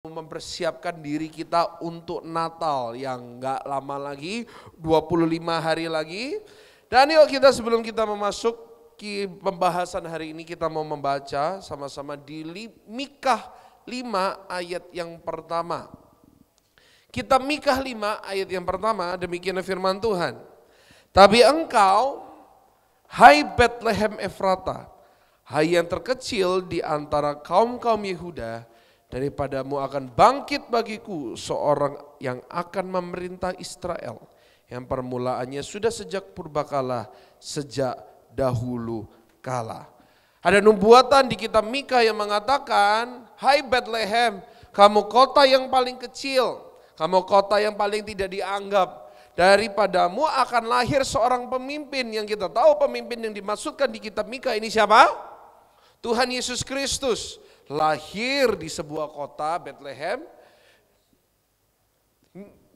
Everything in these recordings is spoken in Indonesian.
mempersiapkan diri kita untuk Natal yang gak lama lagi, 25 hari lagi. Dan yuk kita sebelum kita memasuki pembahasan hari ini, kita mau membaca sama-sama di Mikah 5 ayat yang pertama. Kitab Mikah 5 ayat yang pertama, demikian firman Tuhan. Tapi engkau, hai Bethlehem Efrata, hai yang terkecil di antara kaum-kaum Yehuda, daripadamu akan bangkit bagiku seorang yang akan memerintah Israel, yang permulaannya sudah sejak purbakala, sejak dahulu kala. Ada nubuatan di kitab Mikah yang mengatakan, hai Bethlehem, kamu kota yang paling kecil, kamu kota yang paling tidak dianggap, daripadamu akan lahir seorang pemimpin. Yang kita tahu pemimpin yang dimaksudkan di kitab Mikah ini siapa? Tuhan Yesus Kristus. Lahir di sebuah kota Bethlehem.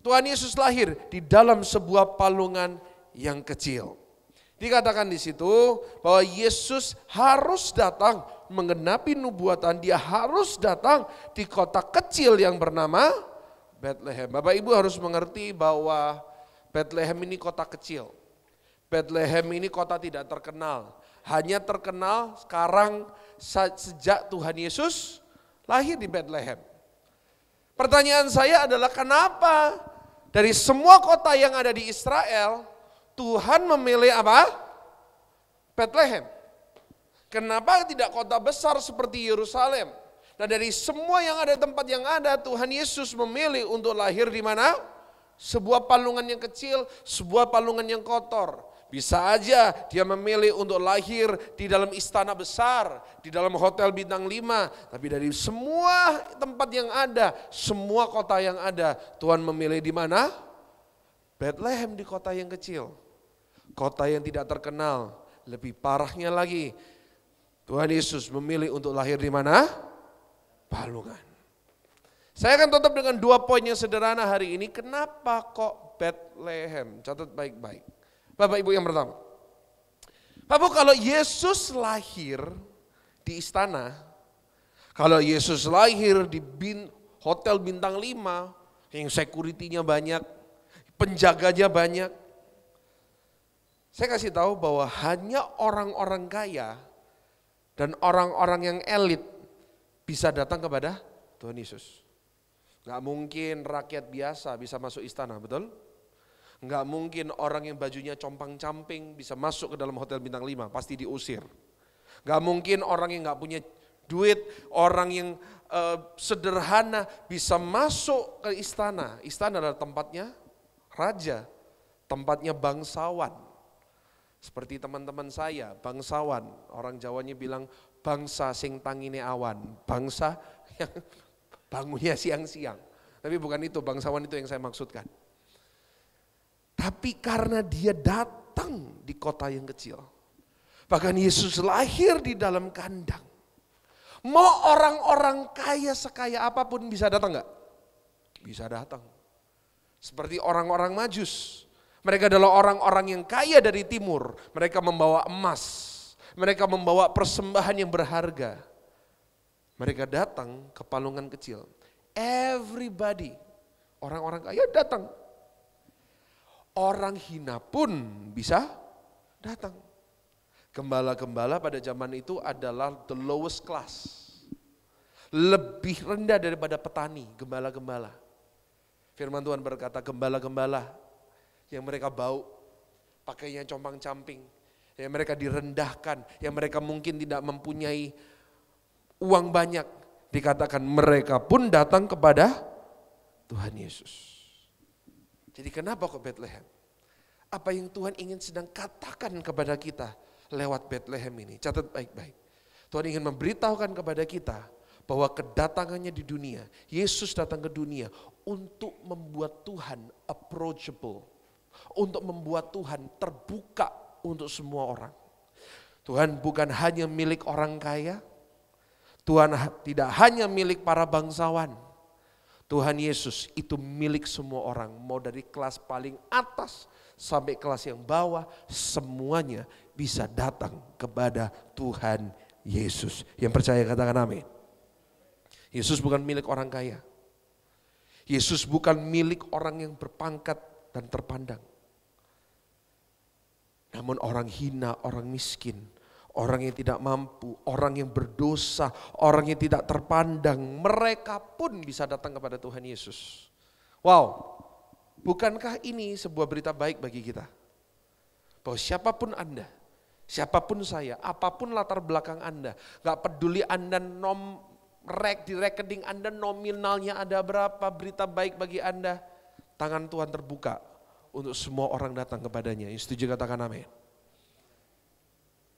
Tuhan Yesus lahir di dalam sebuah palungan yang kecil. Dikatakan di situ bahwa Yesus harus datang menggenapi nubuatan, dia harus datang di kota kecil yang bernama Bethlehem. Bapak Ibu harus mengerti bahwa Bethlehem ini kota kecil. Bethlehem ini kota tidak terkenal. Hanya terkenal sekarang sejak Tuhan Yesus lahir di Bethlehem. Pertanyaan saya adalah kenapa dari semua kota yang ada di Israel, Tuhan memilih apa? Bethlehem. Kenapa tidak kota besar seperti Yerusalem? Nah dari semua yang ada tempat yang ada, Tuhan Yesus memilih untuk lahir di mana? Sebuah palungan yang kecil, sebuah palungan yang kotor. Bisa aja dia memilih untuk lahir di dalam istana besar, di dalam hotel bintang 5. Tapi dari semua tempat yang ada, semua kota yang ada, Tuhan memilih di mana? Bethlehem, di kota yang kecil. Kota yang tidak terkenal. Lebih parahnya lagi, Tuhan Yesus memilih untuk lahir di mana? Palungan. Saya akan tutup dengan 2 poin yang sederhana hari ini. Kenapa kok Bethlehem? Catat baik-baik. Bapak Ibu yang pertama. Bapak Ibu, kalau Yesus lahir di istana, kalau Yesus lahir di hotel bintang 5, yang security-nya banyak, penjaganya banyak. Saya kasih tahu bahwa hanya orang-orang kaya dan orang-orang yang elit bisa datang kepada Tuhan Yesus. Gak mungkin rakyat biasa bisa masuk istana, betul? Gak mungkin orang yang bajunya compang-camping bisa masuk ke dalam hotel bintang 5, pasti diusir. Gak mungkin orang yang gak punya duit, orang yang sederhana bisa masuk ke istana. Istana adalah tempatnya raja, tempatnya bangsawan. Seperti teman-teman saya, bangsawan. Orang Jawanya bilang bangsa sing tangine awan, bangsa yang bangunnya siang-siang. Tapi bukan itu, bangsawan itu yang saya maksudkan. Tapi karena dia datang di kota yang kecil. Bahkan Yesus lahir di dalam kandang. Mau orang-orang kaya sekaya apapun bisa datang gak? Bisa datang. Seperti orang-orang Majus. Mereka adalah orang-orang yang kaya dari timur. Mereka membawa emas. Mereka membawa persembahan yang berharga. Mereka datang ke palungan kecil. Everybody, orang-orang kaya datang. Orang hina pun bisa datang. Gembala-gembala pada zaman itu adalah the lowest class. Lebih rendah daripada petani, gembala-gembala. Firman Tuhan berkata, gembala-gembala yang mereka bau, pakainya compang-camping, yang mereka direndahkan, yang mereka mungkin tidak mempunyai uang banyak, dikatakan mereka pun datang kepada Tuhan Yesus. Jadi kenapa kok Bethlehem? Apa yang Tuhan ingin sedang katakan kepada kita lewat Bethlehem ini? Catat baik-baik. Tuhan ingin memberitahukan kepada kita bahwa kedatangannya di dunia, Yesus datang ke dunia untuk membuat Tuhan approachable, untuk membuat Tuhan terbuka untuk semua orang. Tuhan bukan hanya milik orang kaya, Tuhan tidak hanya milik para bangsawan. Tuhan Yesus itu milik semua orang, mau dari kelas paling atas sampai kelas yang bawah, semuanya bisa datang kepada Tuhan Yesus. Yang percaya katakan amin. Yesus bukan milik orang kaya. Yesus bukan milik orang yang berpangkat dan terpandang. Namun orang hina, orang miskin, orang yang tidak mampu, orang yang berdosa, orang yang tidak terpandang, mereka pun bisa datang kepada Tuhan Yesus. Wow, bukankah ini sebuah berita baik bagi kita? Bahwa siapapun Anda, siapapun saya, apapun latar belakang Anda, gak peduli Anda di rekening Anda nominalnya ada berapa, berita baik bagi Anda, tangan Tuhan terbuka untuk semua orang datang kepadanya. Yang setuju katakan amin.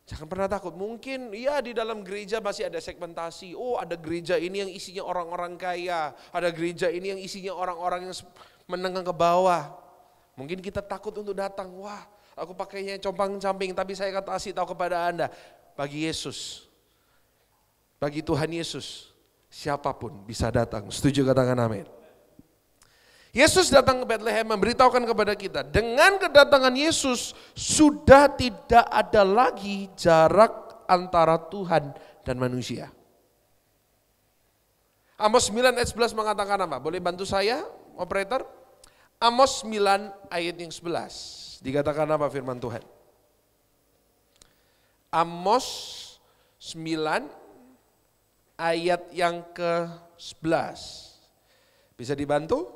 Jangan pernah takut, mungkin ya di dalam gereja masih ada segmentasi. Oh, ada gereja ini yang isinya orang-orang kaya, ada gereja ini yang isinya orang-orang yang menengah ke bawah. Mungkin kita takut untuk datang, wah aku pakainya compang-camping, tapi saya kasih tahu kepada Anda, bagi Yesus, bagi Tuhan Yesus, siapapun bisa datang. Setuju katakan amin. Yesus datang ke Bethlehem memberitahukan kepada kita, dengan kedatangan Yesus sudah tidak ada lagi jarak antara Tuhan dan manusia. Amos 9 ayat 11 mengatakan apa? Boleh bantu saya, operator? Amos 9 ayat yang 11. Dikatakan apa firman Tuhan? Amos 9 ayat yang ke-11. Bisa dibantu?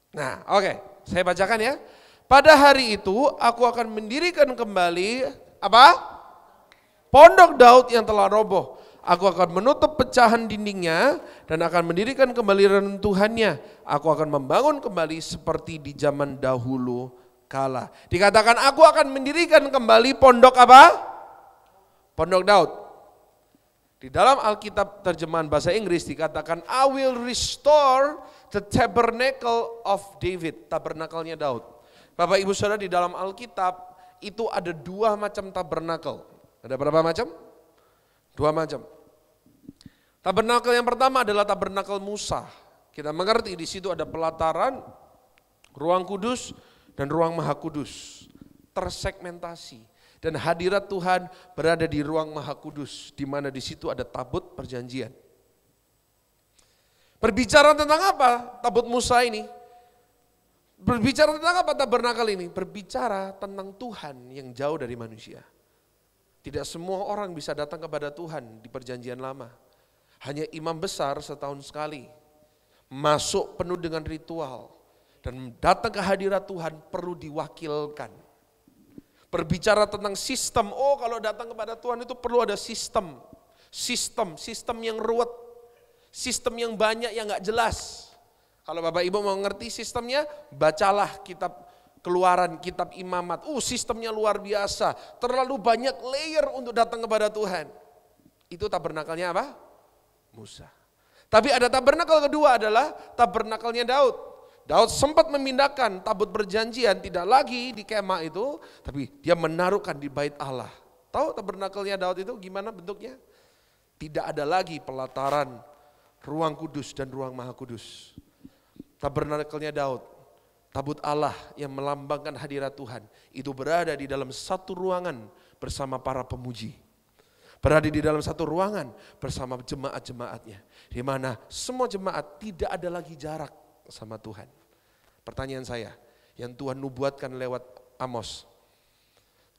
Nah, oke, saya bacakan ya. Pada hari itu aku akan mendirikan kembali apa? Pondok Daud yang telah roboh. Aku akan menutup pecahan dindingnya dan akan mendirikan kembali reruntuhannya. Aku akan membangun kembali seperti di zaman dahulu kala. Dikatakan aku akan mendirikan kembali pondok apa? Pondok Daud. Di dalam Alkitab terjemahan bahasa Inggris dikatakan I will restore the tabernacle of David, tabernakelnya Daud. Bapak Ibu Saudara, di dalam Alkitab itu ada dua macam tabernakel. Ada berapa macam? Dua macam. Tabernakel yang pertama adalah tabernakel Musa. Kita mengerti di situ ada pelataran, ruang kudus dan ruang maha kudus. Tersegmentasi. Dan hadirat Tuhan berada di ruang maha kudus, di mana di situ ada tabut perjanjian. Berbicara tentang apa tabut Musa ini? Berbicara tentang apa tabernakel ini? Berbicara tentang Tuhan yang jauh dari manusia. Tidak semua orang bisa datang kepada Tuhan di perjanjian lama. Hanya imam besar setahun sekali. Masuk penuh dengan ritual. Dan datang ke hadirat Tuhan perlu diwakilkan. Berbicara tentang sistem, oh kalau datang kepada Tuhan itu perlu ada sistem. Sistem yang ruwet. Sistem yang banyak yang gak jelas. Kalau Bapak Ibu mau ngerti sistemnya, bacalah kitab Keluaran, kitab Imamat. Sistemnya luar biasa. Terlalu banyak layer untuk datang kepada Tuhan. Itu tabernakelnya apa? Musa. Tapi ada tabernakel kedua adalah tabernakelnya Daud. Daud sempat memindahkan tabut perjanjian, tidak lagi di kemah itu, tapi dia menaruhkan di bait Allah. Tahu tabernakelnya Daud itu gimana bentuknya? Tidak ada lagi pelataran, ruang kudus dan ruang maha kudus. Tabernakelnya Daud, tabut Allah yang melambangkan hadirat Tuhan, itu berada di dalam satu ruangan bersama para pemuji. Berada di dalam satu ruangan bersama jemaat-jemaatnya. Di mana semua jemaat tidak ada lagi jarak sama Tuhan. Pertanyaan saya, yang Tuhan nubuatkan lewat Amos,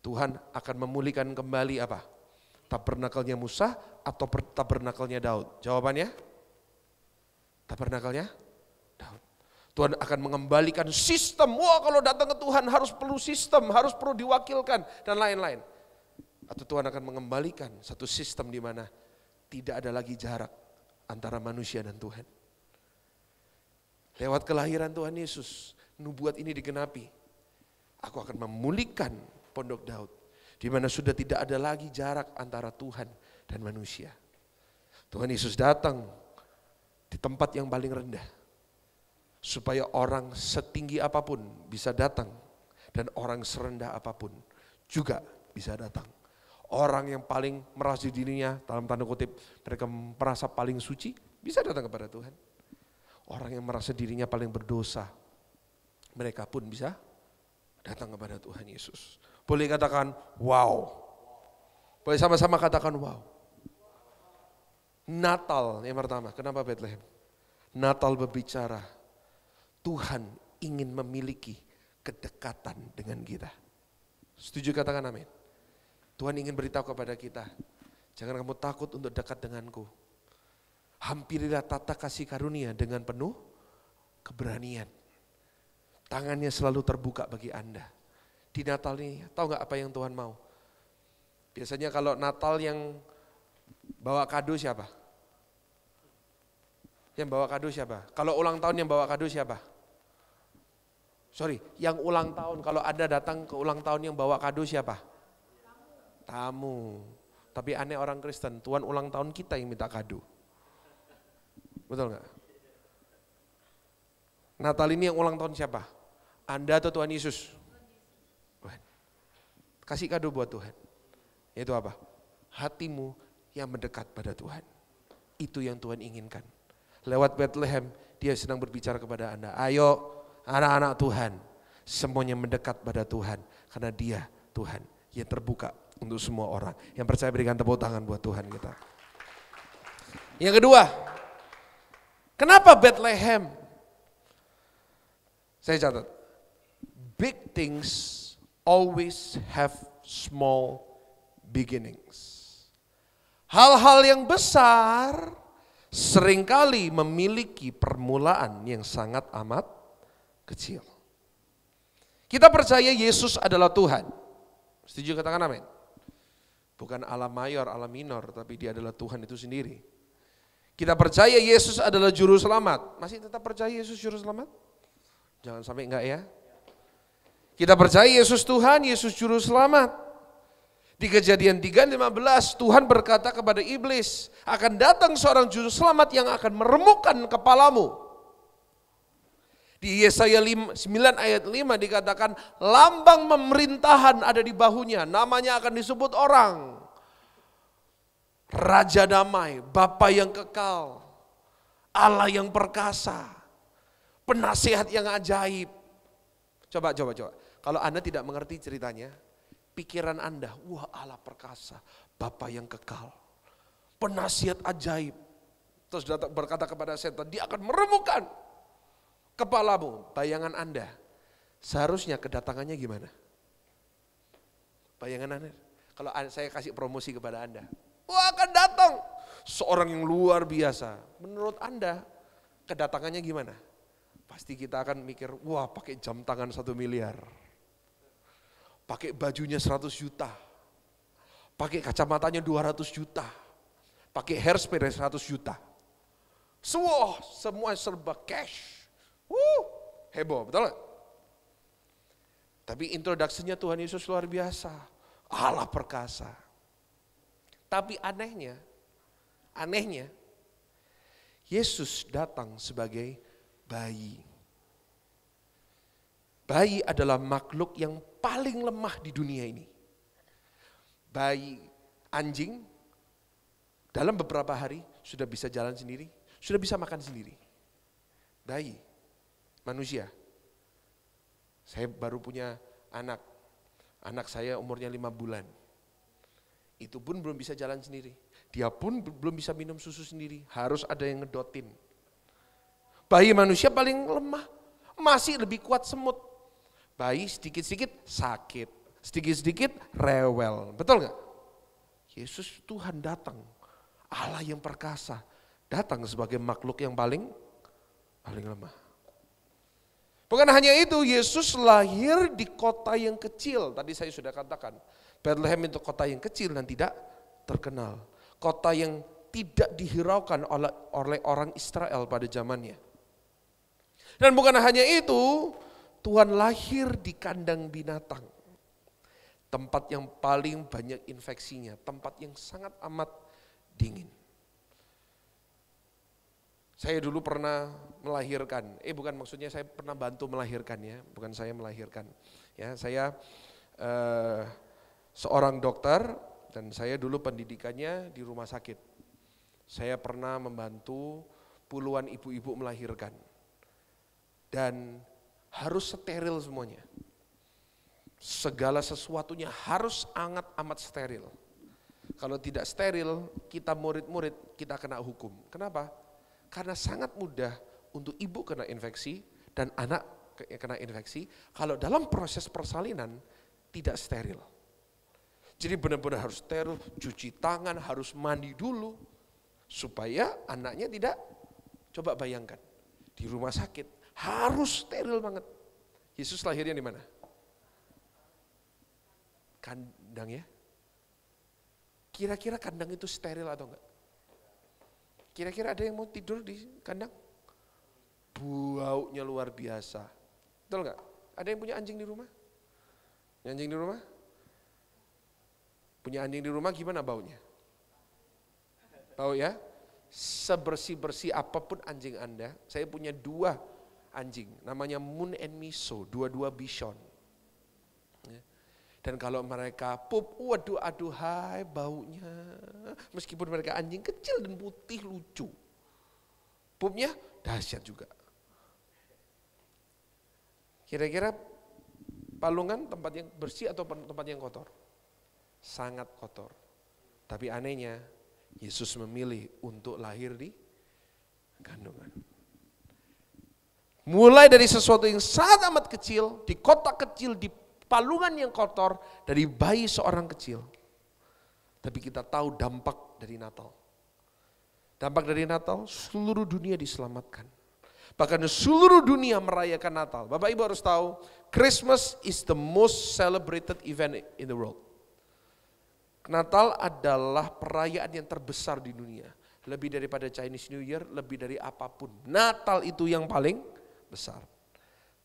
Tuhan akan memulihkan kembali apa? Tabernakelnya Musa atau tabernakelnya Daud? Jawabannya? Tabernakelnya Daud. Tuhan akan mengembalikan sistem. Wah, kalau datang ke Tuhan harus perlu sistem, harus perlu diwakilkan dan lain-lain. Atau Tuhan akan mengembalikan satu sistem di mana tidak ada lagi jarak antara manusia dan Tuhan. Lewat kelahiran Tuhan Yesus, nubuat ini digenapi. Aku akan memulihkan pondok Daud, di mana sudah tidak ada lagi jarak antara Tuhan dan manusia. Tuhan Yesus datang di tempat yang paling rendah, supaya orang setinggi apapun bisa datang, dan orang serendah apapun juga bisa datang. Orang yang paling merasa dirinya, dalam tanda kutip, mereka merasa paling suci, bisa datang kepada Tuhan. Orang yang merasa dirinya paling berdosa, mereka pun bisa datang kepada Tuhan Yesus. Boleh katakan wow. Boleh sama-sama katakan wow. Natal yang pertama, kenapa Bethlehem? Natal berbicara, Tuhan ingin memiliki kedekatan dengan kita. Setuju, katakan amin. Tuhan ingin beritahu kepada kita, jangan kamu takut untuk dekat denganku. Hampirilah tata kasih karunia dengan penuh keberanian. Tangannya selalu terbuka bagi Anda. Di Natal ini, tahu gak apa yang Tuhan mau? Biasanya kalau Natal yang bawa kado siapa? Yang bawa kado siapa? Kalau ulang tahun yang bawa kado siapa? Yang ulang tahun, kalau Anda datang ke ulang tahun yang bawa kado siapa? Tamu. Tapi aneh orang Kristen, Tuhan ulang tahun kita yang minta kado. Betul gak? Natal ini yang ulang tahun siapa? Anda atau Tuhan Yesus? Kasih kado buat Tuhan. Itu apa? Hatimu yang mendekat pada Tuhan. Itu yang Tuhan inginkan. Lewat Bethlehem, dia sedang berbicara kepada Anda. Ayo anak-anak Tuhan, semuanya mendekat pada Tuhan. Karena dia Tuhan yang terbuka untuk semua orang. Yang percaya berikan tepuk tangan buat Tuhan kita. Yang kedua, kenapa Bethlehem? Saya catat, big things always have small beginnings. Hal-hal yang besar seringkali memiliki permulaan yang sangat amat kecil. Kita percaya Yesus adalah Tuhan. Setuju, katakan amin. Bukan Allah mayor, Allah minor, tapi dia adalah Tuhan itu sendiri. Kita percaya Yesus adalah juru selamat. Masih tetap percaya Yesus juru selamat? Jangan sampai enggak ya. Kita percaya Yesus Tuhan, Yesus juru selamat. Di Kejadian 3:15 Tuhan berkata kepada iblis, akan datang seorang juru selamat yang akan meremukkan kepalamu. Di Yesaya 9 ayat 5 dikatakan lambang pemerintahan ada di bahunya, namanya akan disebut orang. Raja damai, Bapa yang kekal, Allah yang perkasa, penasihat yang ajaib. Coba. Kalau Anda tidak mengerti ceritanya, pikiran Anda, wah Allah perkasa, Bapa yang kekal, penasihat ajaib. Terus berkata kepada setan, dia akan meremukkan kepalamu. Bayangan Anda, seharusnya kedatangannya gimana? Bayangan Anda, kalau saya kasih promosi kepada Anda, wah akan datang seorang yang luar biasa. Menurut Anda, kedatangannya gimana? Pasti kita akan mikir, wah pakai jam tangan 1 miliar. Pakai bajunya 100 juta, pakai kacamatanya 200 juta, pakai hairspray 100 juta. Semua serba cash. Heboh, betul gak? Tapi introduksinya Tuhan Yesus luar biasa, Allah perkasa. Tapi anehnya, Yesus datang sebagai bayi. Bayi adalah makhluk yang paling lemah di dunia ini. Bayi, anjing, dalam beberapa hari sudah bisa jalan sendiri, sudah bisa makan sendiri. Bayi, manusia. Saya baru punya anak saya umurnya 5 bulan. Itu pun belum bisa jalan sendiri. Dia pun belum bisa minum susu sendiri, harus ada yang ngedotin. Bayi manusia paling lemah, masih lebih kuat semut. Bayi sedikit-sedikit sakit, sedikit-sedikit rewel, betul gak? Yesus Tuhan datang, Allah yang perkasa, datang sebagai makhluk yang paling lemah. Bukan hanya itu, Yesus lahir di kota yang kecil, tadi saya sudah katakan, Bethlehem itu kota yang kecil dan tidak terkenal. Kota yang tidak dihiraukan oleh orang Israel pada zamannya. Dan bukan hanya itu, Tuhan lahir di kandang binatang. Tempat yang paling banyak infeksinya, tempat yang sangat amat dingin. Saya dulu pernah melahirkan, bukan maksudnya saya pernah bantu melahirkan ya, bukan saya melahirkan. Ya, saya seorang dokter dan saya dulu pendidikannya di rumah sakit. Saya pernah membantu puluhan ibu-ibu melahirkan. Dan harus steril semuanya. Segala sesuatunya harus amat steril. Kalau tidak steril, kita murid-murid, kita kena hukum. Kenapa? Karena sangat mudah untuk ibu kena infeksi dan anak kena infeksi kalau dalam proses persalinan tidak steril. Jadi benar-benar harus steril, cuci tangan, harus mandi dulu supaya anaknya tidak, coba bayangkan, di rumah sakit harus steril banget. Yesus lahirnya di mana? Kandang ya? Kira-kira kandang itu steril atau enggak? Kira-kira ada yang mau tidur di kandang? Baunya luar biasa. Betul enggak? Ada yang punya anjing di rumah? Punya anjing di rumah? Punya anjing di rumah gimana baunya? Bau ya? Sebersih-bersih apapun anjing Anda, saya punya 2 anjing, namanya Moon and Miso, dua-dua bison. Dan kalau mereka pup, waduh aduhai baunya. Meskipun mereka anjing kecil dan putih lucu. Pupnya dahsyat juga. Kira-kira Palungan tempat yang bersih atau tempat yang kotor? Sangat kotor. Tapi anehnya Yesus memilih untuk lahir di kandungan. Mulai dari sesuatu yang sangat amat kecil, di kota kecil, di Palungan yang kotor, dari bayi seorang kecil. Tapi kita tahu dampak dari Natal. Dampak dari Natal, seluruh dunia diselamatkan. Bahkan seluruh dunia merayakan Natal. Bapak Ibu harus tahu, Christmas is the most celebrated event in the world. Natal adalah perayaan yang terbesar di dunia. Lebih daripada Chinese New Year, lebih dari apapun. Natal itu yang paling besar.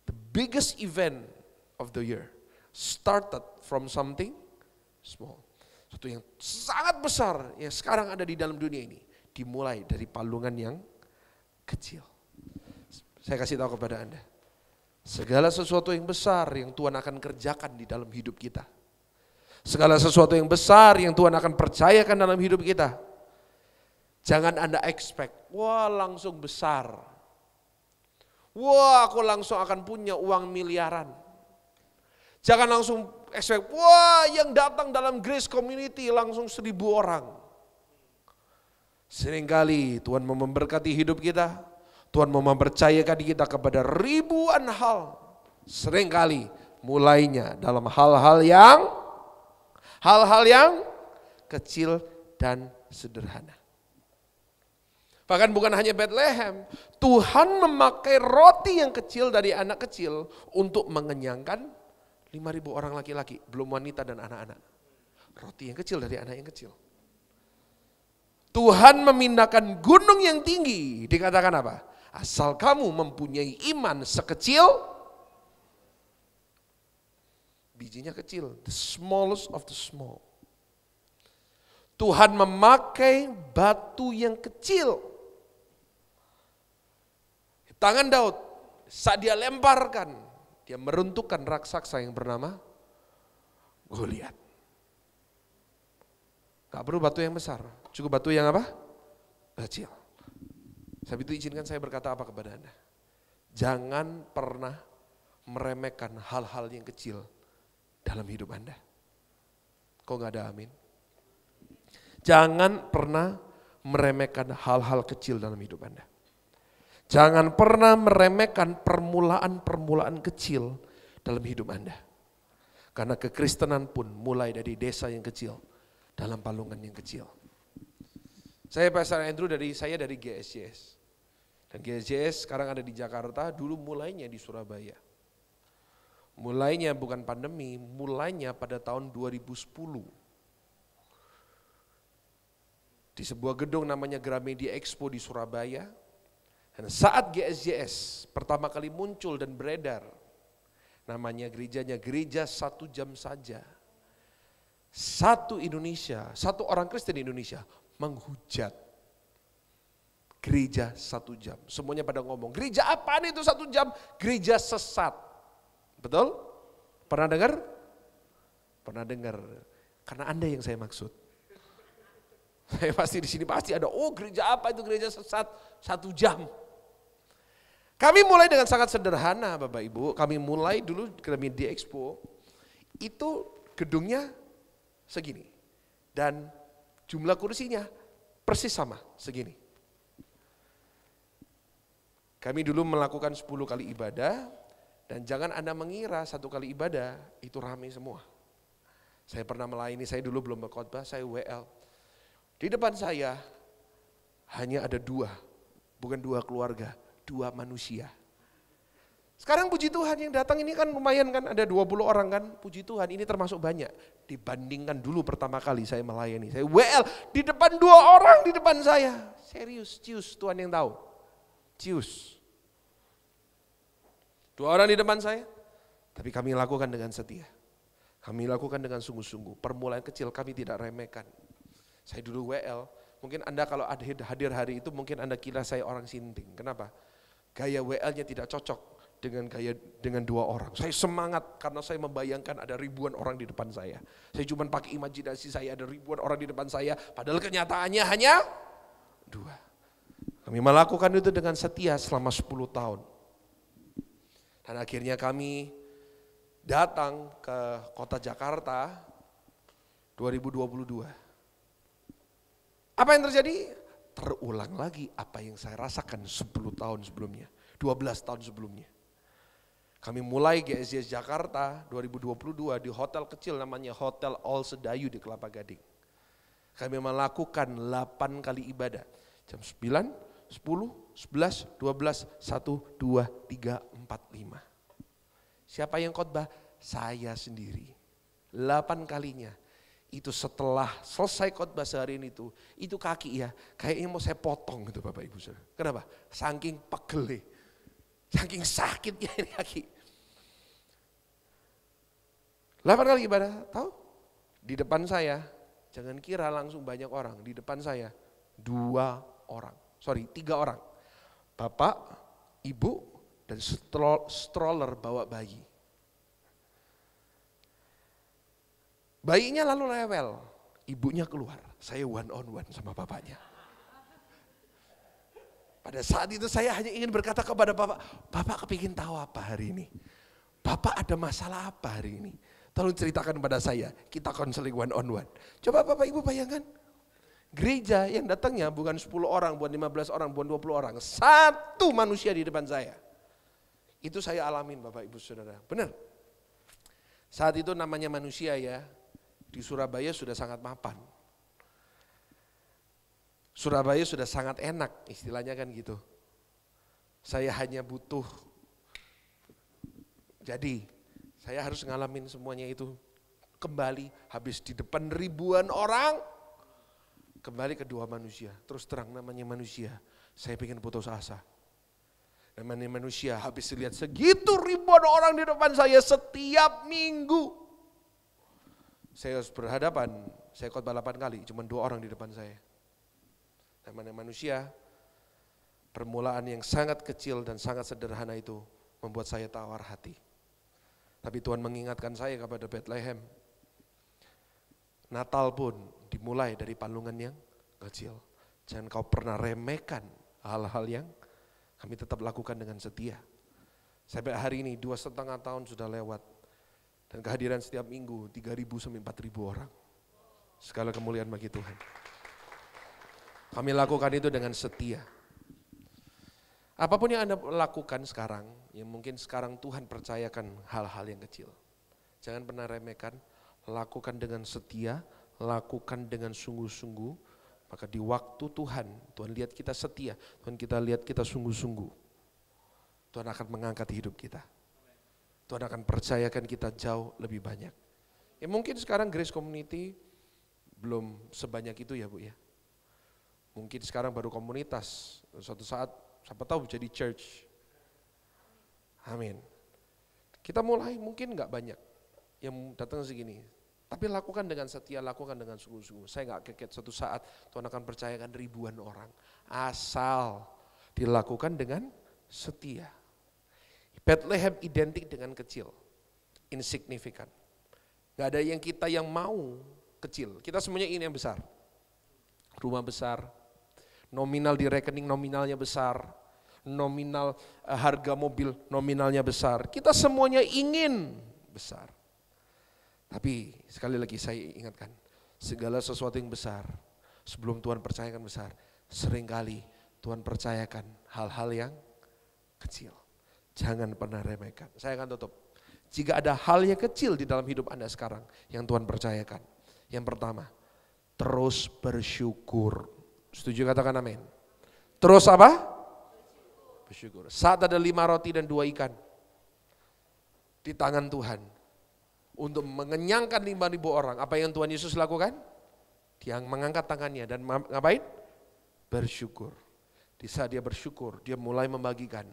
The biggest event of the year started from something small. Sesuatu yang sangat besar yang sekarang ada di dalam dunia ini dimulai dari palungan yang kecil. Saya kasih tahu kepada Anda, segala sesuatu yang besar yang Tuhan akan kerjakan di dalam hidup kita, segala sesuatu yang besar yang Tuhan akan percayakan dalam hidup kita, jangan Anda expect, wah langsung besar, wah aku langsung akan punya uang miliaran. Jangan langsung expect, wah yang datang dalam Grace Community langsung 1.000 orang. Seringkali Tuhan mau memberkati hidup kita, Tuhan mau mempercayakan kita kepada ribuan hal. Seringkali mulainya dalam hal-hal yang kecil dan sederhana. Bahkan bukan hanya Bethlehem, Tuhan memakai roti yang kecil dari anak kecil untuk mengenyangkan 5.000 orang laki-laki, belum wanita dan anak-anak. Roti yang kecil dari anak yang kecil. Tuhan memindahkan gunung yang tinggi, dikatakan apa? Asal kamu mempunyai iman sekecil, bijinya kecil, the smallest of the small. Tuhan memakai batu yang kecil. Tangan Daud, saat dia lemparkan, dia meruntuhkan raksasa yang bernama Goliat. Gak perlu batu yang besar, cukup batu yang apa? Kecil. Sebab itu izinkan saya berkata apa kepada Anda? Jangan pernah meremehkan hal-hal yang kecil dalam hidup Anda. Kok gak ada amin? Jangan pernah meremehkan hal-hal kecil dalam hidup Anda. Jangan pernah meremehkan permulaan-permulaan kecil dalam hidup Anda. Karena kekristenan pun mulai dari desa yang kecil, dalam palungan yang kecil. Saya Pastor Andrew saya dari GSJS. Dan GSJS sekarang ada di Jakarta, dulu mulainya di Surabaya. Mulainya bukan pandemi, mulainya pada tahun 2010. Di sebuah gedung namanya Gramedia Expo di Surabaya. Dan saat GSJS pertama kali muncul dan beredar, namanya gerejanya Gereja 1 Jam Saja. Satu orang Kristen di Indonesia menghujat gereja 1 jam. Semuanya pada ngomong, gereja apaan itu 1 jam? Gereja sesat. Betul? Pernah dengar? Pernah dengar. Karena Anda yang saya maksud. Saya pasti di sini pasti ada, gereja apa itu gereja sesat 1 jam. Kami mulai dengan sangat sederhana Bapak Ibu, kami mulai dulu Gramedia Expo, itu gedungnya segini dan Jumlah kursinya persis sama, segini. Kami dulu melakukan 10 kali ibadah, dan jangan Anda mengira 1 kali ibadah itu ramai semua. Saya pernah melayani, saya dulu belum berkhotbah, saya WL. Di depan saya hanya ada 2, bukan 2 keluarga, 2 manusia. Sekarang puji Tuhan yang datang ini kan lumayan kan, ada 20 orang kan, puji Tuhan ini termasuk banyak. Dibandingkan dulu pertama kali saya melayani, saya WL di depan 2 orang di depan saya. Serius, cius, Tuhan yang tahu. Cius. 2 orang di depan saya, tapi kami lakukan dengan setia. Kami lakukan dengan sungguh-sungguh. Permulaan kecil kami tidak remehkan. Saya dulu WL, mungkin Anda kalau hadir hari itu mungkin Anda kira saya orang sinting. Kenapa? Gaya WL-nya tidak cocok dengan 2 orang. Saya semangat karena saya membayangkan ada ribuan orang di depan saya. Saya cuma pakai imajinasi saya ada ribuan orang di depan saya, padahal kenyataannya hanya 2. Kami melakukan itu dengan setia selama 10 tahun. Dan akhirnya kami datang ke kota Jakarta 2022. Apa yang terjadi? Terulang lagi apa yang saya rasakan 10 tahun sebelumnya, 12 tahun sebelumnya. Kami mulai GSJS Jakarta 2022 di hotel kecil namanya Hotel All Sedayu di Kelapa Gading. Kami melakukan 8 kali ibadah. Jam 9, 10, 11, 12, 1, 2, 3, 4, 5. Siapa yang khotbah? Saya sendiri. 8 kalinya. Itu setelah selesai khotbah sehari itu kaki ya, kayaknya mau saya potong gitu Bapak Ibu Saudara. Kenapa? Saking pegel, saking sakitnya ini kaki. 8 kali ibadah, tahu? Di depan saya, jangan kira langsung banyak orang, di depan saya 3 orang. Bapak, ibu, dan stroller bawa bayi. Bayinya lalu rewel, ibunya keluar, saya one on one sama bapaknya. Pada saat itu saya hanya ingin berkata kepada Bapak, Bapak kepingin tahu apa hari ini? Bapak ada masalah apa hari ini? Tolong ceritakan pada saya, kita konseling one on one. Coba Bapak Ibu bayangkan, gereja yang datangnya bukan 10 orang, bukan 15 orang, bukan 20 orang. 1 manusia di depan saya. Itu saya alamin Bapak Ibu Saudara, benar. Saat itu namanya manusia ya, di Surabaya sudah sangat mapan. Surabaya sudah sangat enak, istilahnya kan gitu. Saya hanya butuh, jadi saya harus ngalamin semuanya itu kembali, habis di depan ribuan orang, kembali ke 2 manusia. Terus terang namanya manusia, saya pengen putus asa. Namanya manusia, habis lihat segitu ribuan orang di depan saya setiap minggu. Saya harus berhadapan, saya khotbah 8 kali, cuma 2 orang di depan saya. Namanya manusia, permulaan yang sangat kecil dan sangat sederhana itu membuat saya tawar hati. Tapi Tuhan mengingatkan saya kepada Bethlehem. Natal pun dimulai dari palungan yang kecil. Jangan kau pernah remehkan hal-hal yang kami tetap lakukan dengan setia. Sampai hari ini 2,5 tahun sudah lewat. Dan kehadiran setiap minggu 3.000 sampai 4.000 orang. Segala kemuliaan bagi Tuhan. Kami lakukan itu dengan setia. Apapun yang Anda lakukan sekarang, yang mungkin sekarang Tuhan percayakan hal-hal yang kecil. Jangan pernah remehkan, lakukan dengan setia, lakukan dengan sungguh-sungguh. Maka di waktu Tuhan lihat kita setia, Tuhan kita lihat kita sungguh-sungguh. Tuhan akan mengangkat hidup kita. Tuhan akan percayakan kita jauh lebih banyak. Ya mungkin sekarang Grace Community belum sebanyak itu ya Bu ya. Mungkin sekarang baru komunitas, suatu saat siapa tahu jadi church. Amin. Kita mulai mungkin gak banyak yang datang segini. Tapi lakukan dengan setia, lakukan dengan sungguh-sungguh. Saya gak keket, suatu saat Tuhan akan percayakan ribuan orang. Asal dilakukan dengan setia. Bethlehem identik dengan kecil, insignifikan. Gak ada yang kita yang mau kecil, kita semuanya ingin yang besar. Rumah besar, nominal di rekening nominalnya besar, nominal harga mobil nominalnya besar. Kita semuanya ingin besar. Tapi sekali lagi saya ingatkan, segala sesuatu yang besar Sebelum Tuhan percayakan besar, seringkali Tuhan percayakan hal-hal yang kecil. Jangan pernah remehkan. Saya akan tutup. Jika ada hal yang kecil di dalam hidup Anda sekarang yang Tuhan percayakan. Yang pertama, terus bersyukur. Setuju, katakan amin. Terus apa? Bersyukur. Saat ada 5 roti dan 2 ikan di tangan Tuhan untuk mengenyangkan 5.000 orang. Apa yang Tuhan Yesus lakukan? Dia mengangkat tangannya dan ngapain? Bersyukur. Di saat dia bersyukur, dia mulai membagikan.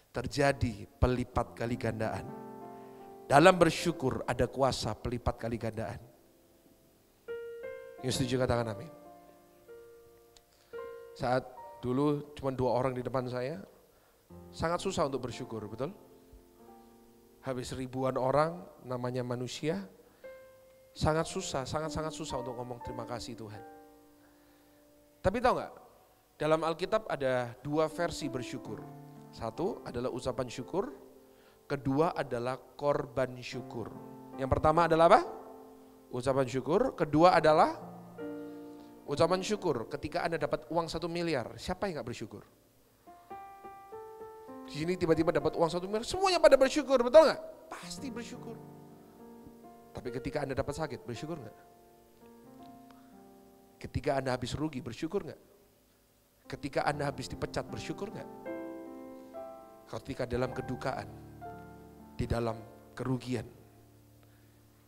Terjadi pelipat kali gandaan. Dalam bersyukur ada kuasa pelipat kali gandaan. Yang setuju katakan amin. Saat dulu cuma 2 orang di depan saya, sangat susah untuk bersyukur, betul? Habis ribuan orang, namanya manusia, sangat susah, sangat-sangat susah untuk ngomong terima kasih Tuhan. Tapi tahu nggak? Dalam Alkitab ada 2 versi bersyukur. Satu adalah ucapan syukur, kedua adalah korban syukur. Yang pertama adalah apa? Ucapan syukur, kedua adalah ucapan syukur. Ketika Anda dapat uang 1 miliar, siapa yang gak bersyukur? Di sini tiba-tiba dapat uang 1 miliar, semuanya pada bersyukur, betul gak? Pasti bersyukur. Tapi ketika Anda dapat sakit, bersyukur gak? Ketika Anda habis rugi, bersyukur gak? Ketika Anda habis dipecat, bersyukur gak? Ketika dalam kedukaan, di dalam kerugian,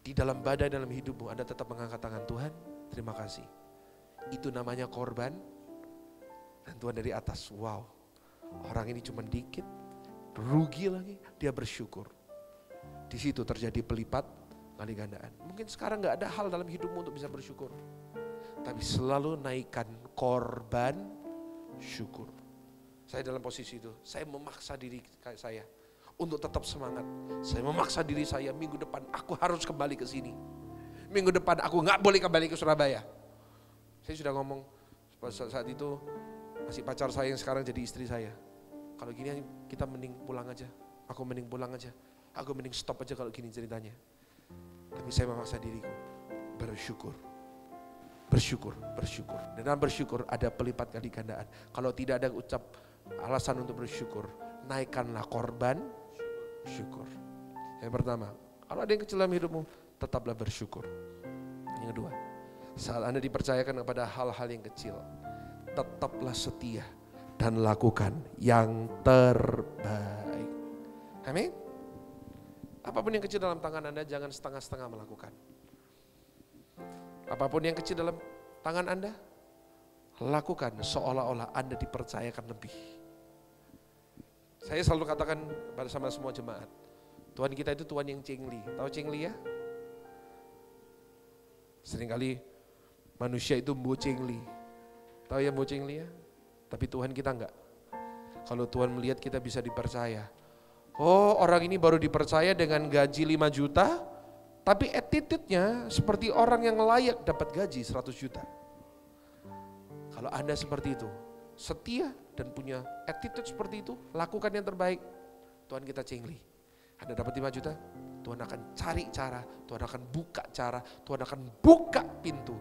di dalam badai dalam hidupmu, Anda tetap mengangkat tangan, Tuhan, terima kasih. Itu namanya korban. Dan Tuhan dari atas, wow, orang ini cuma dikit, rugi lagi, dia bersyukur. Di situ terjadi pelipat kali gandaan. Mungkin sekarang gak ada hal dalam hidupmu untuk bisa bersyukur. Tapi selalu naikkan korban syukur. Saya dalam posisi itu, saya memaksa diri saya untuk tetap semangat. Saya memaksa diri saya, minggu depan aku harus kembali ke sini. Minggu depan aku gak boleh kembali ke Surabaya. Saya sudah ngomong saat itu, masih pacar saya yang sekarang jadi istri saya. Kalau gini kita mending pulang aja, aku mending pulang aja. Aku mending stop aja kalau gini ceritanya. Tapi saya memaksa diriku, bersyukur. Bersyukur, bersyukur. Dan dalam bersyukur ada pelipat kali gandaan. Kalau tidak ada alasan untuk bersyukur, naikkanlah korban syukur. Yang pertama, kalau ada yang kecil dalam hidupmu, tetaplah bersyukur. Yang kedua, saat Anda dipercayakan kepada hal-hal yang kecil, tetaplah setia dan lakukan yang terbaik. Amin. Apapun yang kecil dalam tangan Anda, jangan setengah-setengah melakukan. Apapun yang kecil dalam tangan Anda, lakukan seolah-olah Anda dipercayakan lebih. Saya selalu katakan pada sama semua jemaat, Tuhan kita itu Tuhan yang cengli. Tahu cengli ya? Seringkali manusia itu mbo cengli. Tahu ya mbo cengli ya? Tapi Tuhan kita enggak. Kalau Tuhan melihat kita bisa dipercaya. Oh, orang ini baru dipercaya dengan gaji 5 juta, tapi attitude-nya seperti orang yang layak dapat gaji 100 juta. Kalau Anda seperti itu, setia dan punya attitude seperti itu, lakukan yang terbaik. Tuhan kita cengli. Anda dapat 5 juta, Tuhan akan cari cara, Tuhan akan buka cara, Tuhan akan buka pintu.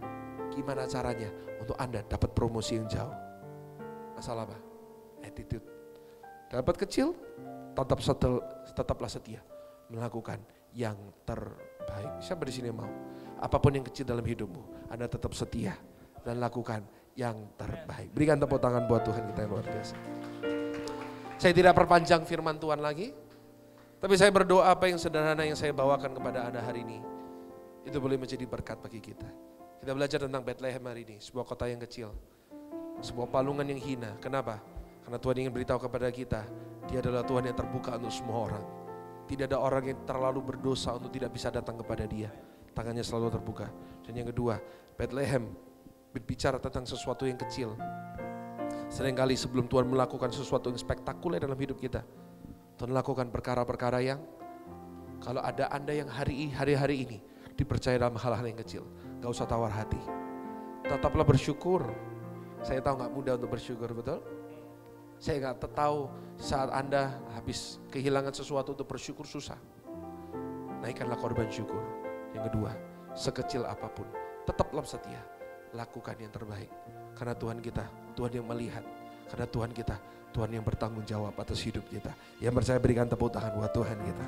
Gimana caranya untuk Anda dapat promosi yang jauh? Masalah apa? Attitude. Dapat kecil, tetaplah setia melakukan yang terbaik. Siapa di sini mau? Apapun yang kecil dalam hidupmu, Anda tetap setia dan lakukan yang terbaik. Berikan tepuk tangan buat Tuhan kita yang luar biasa. Saya tidak perpanjang firman Tuhan lagi, tapi saya berdoa apa yang sederhana yang saya bawakan kepada Anda hari ini, itu boleh menjadi berkat bagi kita. Kita belajar tentang Bethlehem hari ini, sebuah kota yang kecil, sebuah palungan yang hina. Kenapa? Karena Tuhan ingin beritahu kepada kita, Dia adalah Tuhan yang terbuka untuk semua orang. Tidak ada orang yang terlalu berdosa untuk tidak bisa datang kepada Dia. Tangannya selalu terbuka. Dan yang kedua, Bethlehem berbicara tentang sesuatu yang kecil. Seringkali sebelum Tuhan melakukan sesuatu yang spektakuler dalam hidup kita, Tuhan lakukan perkara-perkara yang kalau ada Anda yang hari-hari ini dipercaya dalam hal-hal yang kecil, gak usah tawar hati. Tetaplah bersyukur. Saya tahu gak mudah untuk bersyukur, betul? Saya gak tahu saat Anda habis kehilangan sesuatu untuk bersyukur susah. Naikkanlah korban syukur. Yang kedua, sekecil apapun, tetaplah setia lakukan yang terbaik. Karena Tuhan kita, Tuhan yang melihat. Karena Tuhan kita, Tuhan yang bertanggung jawab atas hidup kita. Yang percaya berikan tepuk tangan buat Tuhan kita.